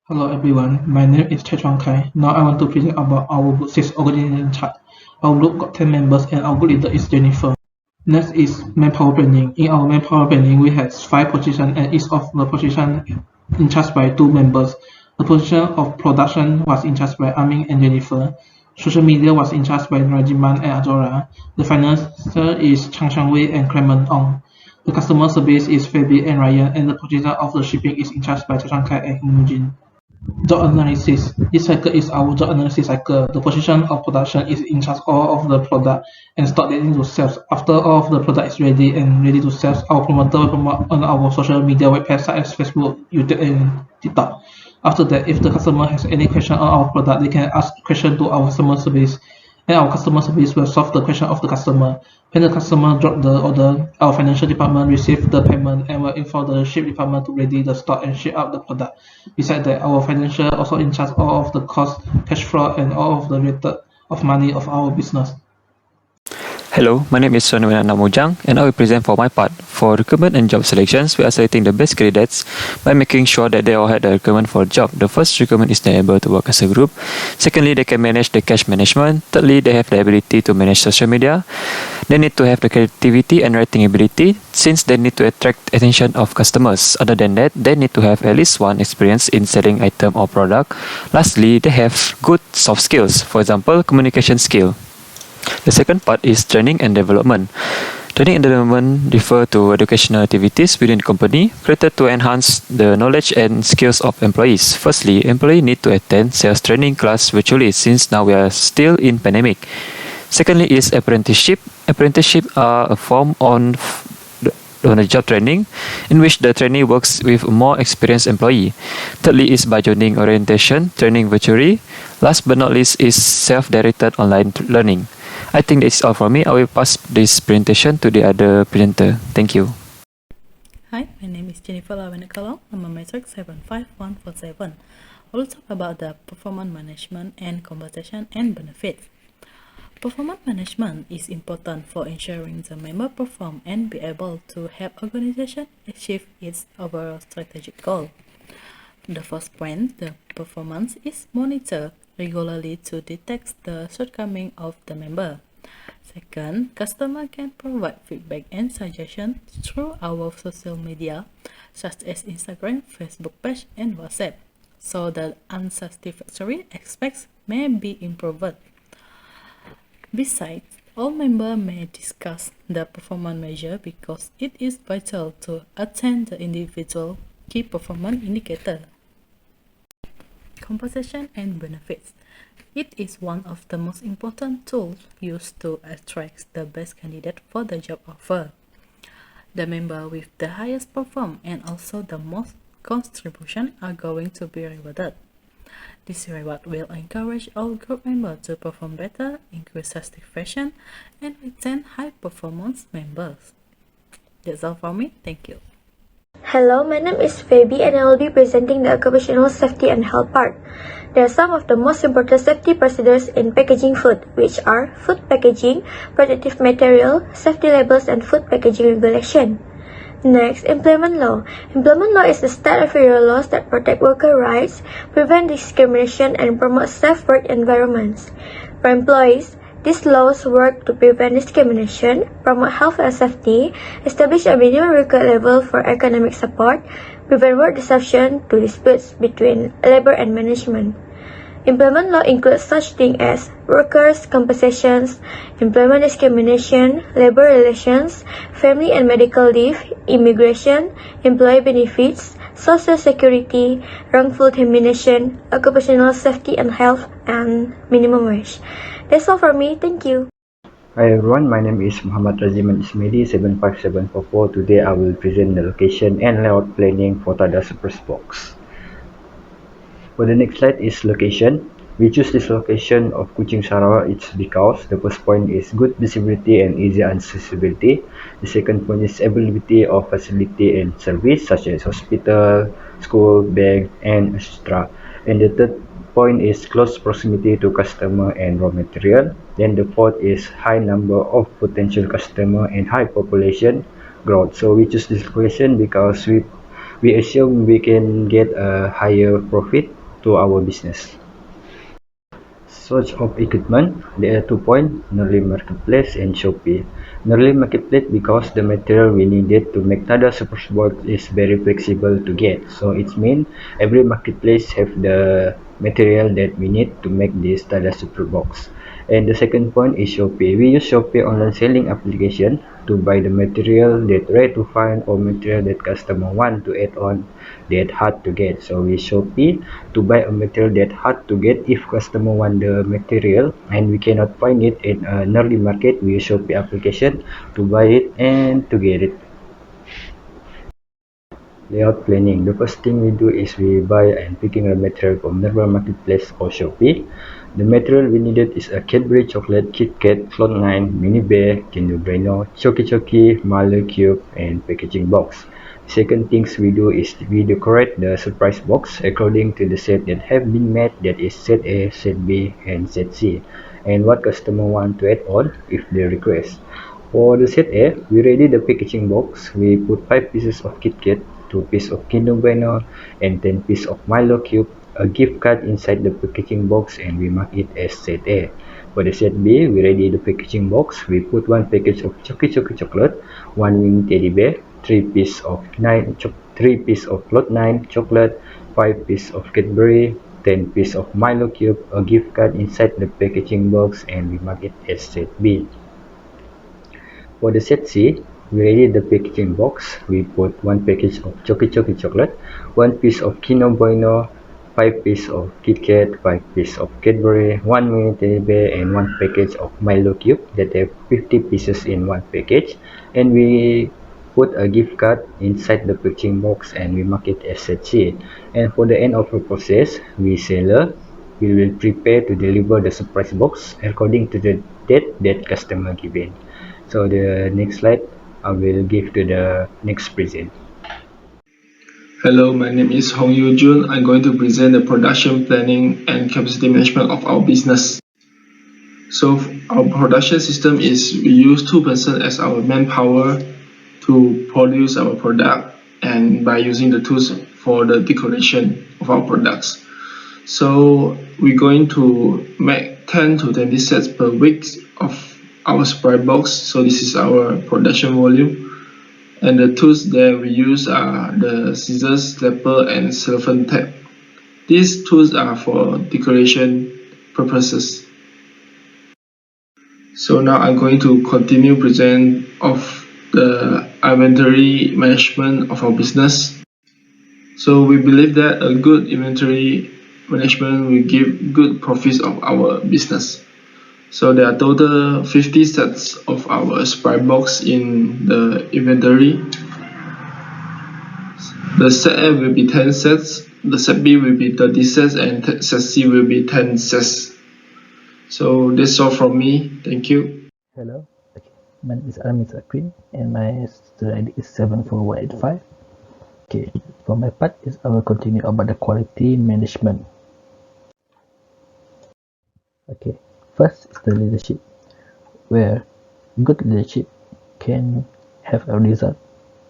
Hello everyone, my name is Chuan Kai. Now I want to present about our Group 6 organization chart. Our group got 10 members and our group leader is Jennifer. Next is manpower planning. In our manpower planning, we have 5 positions and each of the position in charge by 2 members. The position of production was in charge by Amin and Jennifer. Social media was in charge by Rajiman and Ajora. The financer is Chang Wei and Clement Ong. The customer service is Fabi and Ryan, and the position of the shipping is in charge by Chuan Kai and Imujin. Job analysis. This cycle is our job analysis cycle. The position of production is in charge all of the product and stock that into sales. After all of the product is ready and ready to sell, our promoter will promote on our social media websites such as Facebook, YouTube, and TikTok. After that, if the customer has any question on our product, they can ask question to our customer service, and our customer service will solve the question of the customer. When the customer drop the order, our financial department receive the payment and will inform the ship department to ready the stock and ship out the product. Besides that, our financial also in charge all of the cost, cash flow, and all of the related of money of our business. Hello, my name is Sonuan Namujang and I will present for my part. For recruitment and job selections, we are selecting the best candidates by making sure that they all had the requirement for a job. The first requirement is they're able to work as a group. Secondly, they can manage the cash management. Thirdly, they have the ability to manage social media. They need to have the creativity and writing ability since they need to attract attention of customers. Other than that, they need to have at least one experience in selling item or product. Lastly, they have good soft skills, for example, communication skill. The second part is training and development. Training and development refer to educational activities within the company created to enhance the knowledge and skills of employees. Firstly, employees need to attend sales training class virtually since now we are still in pandemic. Secondly is apprenticeship. Apprenticeship are a form on the job training in which the trainee works with a more experienced employee. Thirdly is by joining orientation training virtually. Last but not least is self-directed online learning. I think that's all from me. I will pass this presentation to the other presenter. Thank you. Hi, my name is Jennifer Lawenekalo. I'm a matrix 75147. I will talk about the performance management and compensation and benefits. Performance management is important for ensuring the member perform and be able to help organization achieve its overall strategic goal. The first point, the performance is monitored regularly to detect the shortcoming of the member. Second, customer can provide feedback and suggestions through our social media such as Instagram, Facebook page, and WhatsApp, so that unsatisfactory aspects may be improved. Besides, all members may discuss the performance measure because it is vital to attain the individual key performance indicator. Compensation and benefits. It is one of the most important tools used to attract the best candidate for the job offer. The member with the highest perform and also the most contribution are going to be rewarded. This reward will encourage all group members to perform better, increase satisfaction, and retain high performance members. That's all from me. Thank you. Hello, my name is Fabi and I will be presenting the occupational safety and health part. There are some of the most important safety procedures in packaging food, which are food packaging, protective material, safety labels, and food packaging regulation. Next, employment law. Employment law is the set of federal laws that protect worker rights, prevent discrimination, and promote safe work environments. For employees, these laws work to prevent discrimination, promote health and safety, establish a minimum required level for economic support, prevent work disruption to disputes between labor and management. Employment law includes such things as workers' compensations, employment discrimination, labor relations, family and medical leave, immigration, employee benefits, social security, wrongful termination, occupational safety and health, and minimum wage. That's all from me. Thank you. Hi everyone, my name is Muhammad Raziman Ismaili 75744. Today I will present the location and layout planning for Tada Supers Box. For the next slide is location. We choose this location of Kuching Sarawak. It's because the first point is good visibility and easy accessibility. The second point is availability of facility and service such as hospital, school, bank, and etc. And the third point is close proximity to customer and raw material. Then the fourth is high number of potential customer and high population growth. So we choose this location because we assume we can get a higher profit to our business. Source of equipment, there are 2 points, Nerly Marketplace and Shopee. Nerly Marketplace because the material we needed to make Tada Supersport is very flexible to get. So it means every marketplace have the material that we need to make this Tada Superbox. And the second point is Shopee. We use Shopee online selling application to buy the material that rare to find or material that customer want to add on that hard to get. So we Shopee to buy a material that hard to get if customer want the material and we cannot find it in an early market. We use Shopee application to buy it and to get it. Layout planning. The first thing we do is we buy and picking a material from Nerva Marketplace or Shopee. The material we needed is a Cadbury chocolate, Kit Kat, Cloud9, Mini Bear, Kinder Bueno, Choki Choki, Milo Cube, and packaging box. Second things we do is we decorate the surprise box according to the set that have been made, that is set A, set B, and set C, and what customer want to add on if they request. For the set A, we ready the packaging box. We put 5 pieces of Kit Kat, 2 pieces of Kinder Bueno, and 10 pieces of Milo Cube, a gift card inside the packaging box, and we mark it as set A. For the set B, we ready the packaging box. We put 1 package of Choki Choki chocolate, 1 wing teddy bear, 3 pieces of Cloud9 chocolate, 5 pieces of Cadbury, 10 pieces of Milo Cube, a gift card inside the packaging box, and we mark it as set B. For the set C, we ready the packaging box. We put 1 package of Choki Choki chocolate, 1 piece of Kinder Bueno, 5 pieces of Kit Kat, 5 pieces of Cadbury, 1 mini teddy bear, and 1 package of Milo Cube that have 50 pieces in 1 package. And we put a gift card inside the packaging box and we mark it as set C. And for the end of the process, we seller, we will prepare to deliver the surprise box according to the date that customer given. So the next slide I will give to the next present. Hello, my name is Hong Yu Jun. I'm going to present the production planning and capacity management of our business. So our production system is we use 2% as our manpower to produce our product, and by using the tools for the decoration of our products. So we're going to make 10 to 20 sets per week of our surprise box. So this is our production volume. And the tools that we use are the scissors, stapler, and cellophane tape. These tools are for decoration purposes. So now I'm going to continue present of the inventory management of our business. So we believe that a good inventory management will give good profits of our business. So there are total 50 sets of our surprise box in the inventory. The set A will be 10 sets, the set B will be 30 sets, and set C will be 10 sets. So that's all from me. Thank you. Hello, okay. My name is Armin Zakrin and my student ID is 74185. Okay, for my part is I will continue about the quality management. Okay, first is the leadership, where good leadership can have a result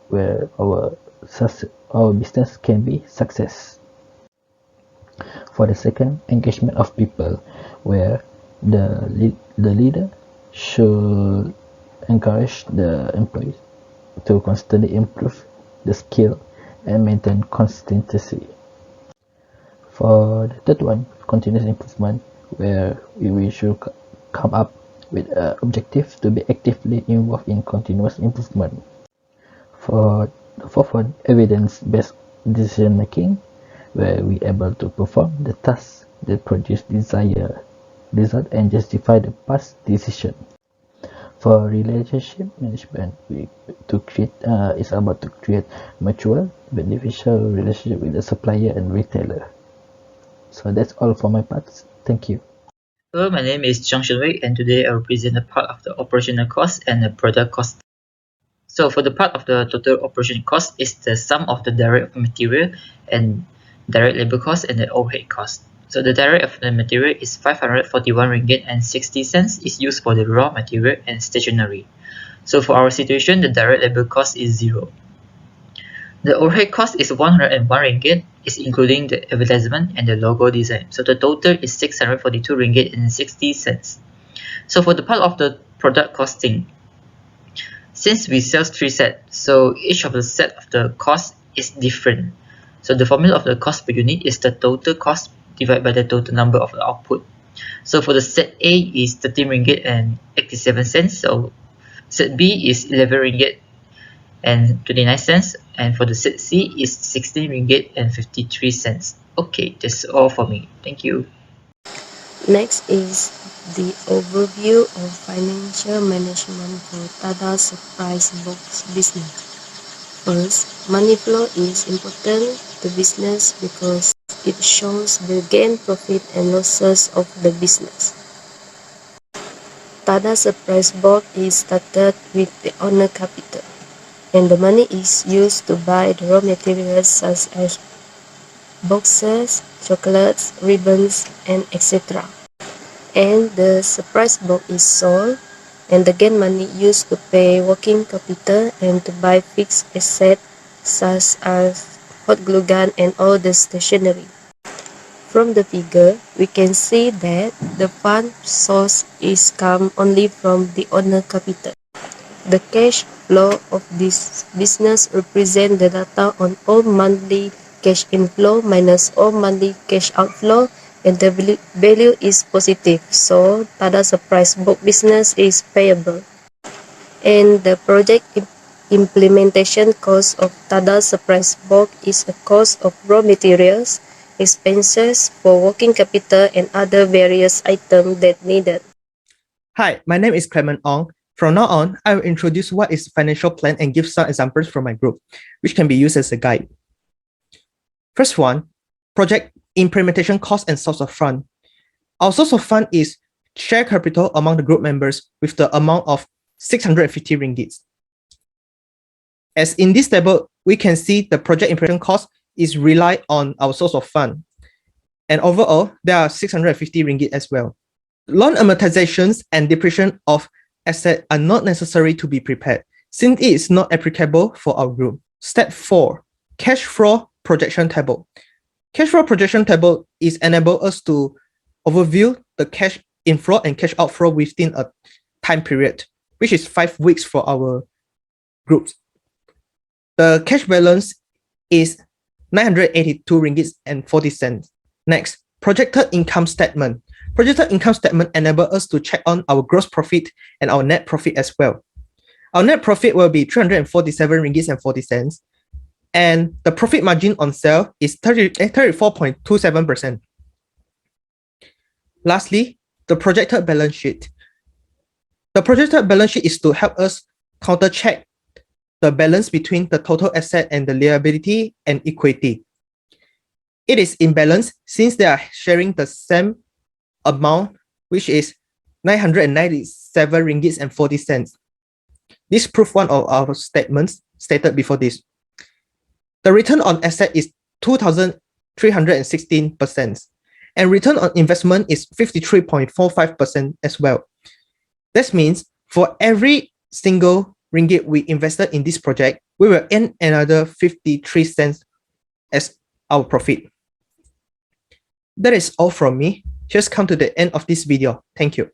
where our business can be success. For the second, engagement of people, where the leader should encourage the employees to constantly improve the skill and maintain consistency. For the third one, continuous improvement, where we should come up with an objective to be actively involved in continuous improvement. For the fourth one, evidence-based decision making, where we are able to perform the tasks that produce desired result and justify the past decision. For relationship management, it's about to create mutual beneficial relationship with the supplier and retailer. So that's all for my parts. Thank you. Hello, my name is Zhang Shenwei, and today I will present a part of the operational cost and the product cost. So for the part of the total operation cost is the sum of the direct material and direct labor cost and the overhead cost. So the direct of the material is 541 ringgit and 60 cents is used for the raw material and stationery. So for our situation, the direct labor cost is 0. The overhead cost is 101 ringgit, is including the advertisement and the logo design. So the total is 642 ringgit and 60 cents. So for the part of the product costing, since we sell 3 sets, so each of the set of the cost is different. So the formula of the cost per unit is the total cost divided by the total number of the output. So for the set A is 13 ringgit and 87 cents. So set B is 11 ringgit and 29 cents, and for the set C is 16 ringgit and 53 cents. Okay, that's all for me. Thank you. Next is the overview of financial management for Tada Surprise Box business. First, money flow is important to business because it shows the gain, profit, and losses of the business. Tada Surprise Box is started with the owner capital, and the money is used to buy the raw materials such as boxes, chocolates, ribbons, and etc. And the surprise box is sold, and the gain money used to pay working capital and to buy fixed assets such as hot glue gun and all the stationery. From the figure, we can see that the fund source is come only from the owner capital. The cash flow of this business represents the data on all monthly cash inflow minus all monthly cash outflow, and the value is positive, so Tada Surprise Box business is payable. And the project implementation cost of Tada Surprise Box is a cost of raw materials, expenses for working capital, and other various items that needed. Hi, my name is Clement Ong. From now on, I will introduce what is financial plan and give some examples from my group, which can be used as a guide. First one, project implementation cost and source of fund. Our source of fund is share capital among the group members with the amount of 650 ringgit. As in this table, we can see the project implementation cost is rely on our source of fund. And overall, there are 650 ringgit as well. Loan amortizations and depreciation of assets are not necessary to be prepared, since it is not applicable for our group. Step 4, cash flow projection table. Cash flow projection table is enable us to overview the cash inflow and cash outflow within a time period, which is 5 weeks for our groups. The cash balance is 982 ringgit and 40 cents. Next, projected income statement. Projected income statement enable us to check on our gross profit and our net profit as well. Our net profit will be 347 ringgit and 40 cents, and the profit margin on sale is 34.27%. Lastly, the projected balance sheet. The projected balance sheet is to help us counter check the balance between the total asset and the liability and equity. It is imbalanced since they are sharing the same amount, which is 997 ringgit and 40 cents. This proves one of our statements stated before this. The return on asset is 2,316%, and return on investment is 53.45% as well. This means for every single ringgit we invested in this project, we will earn another 53 cents as our profit. That is all from me. Just come to the end of this video. Thank you.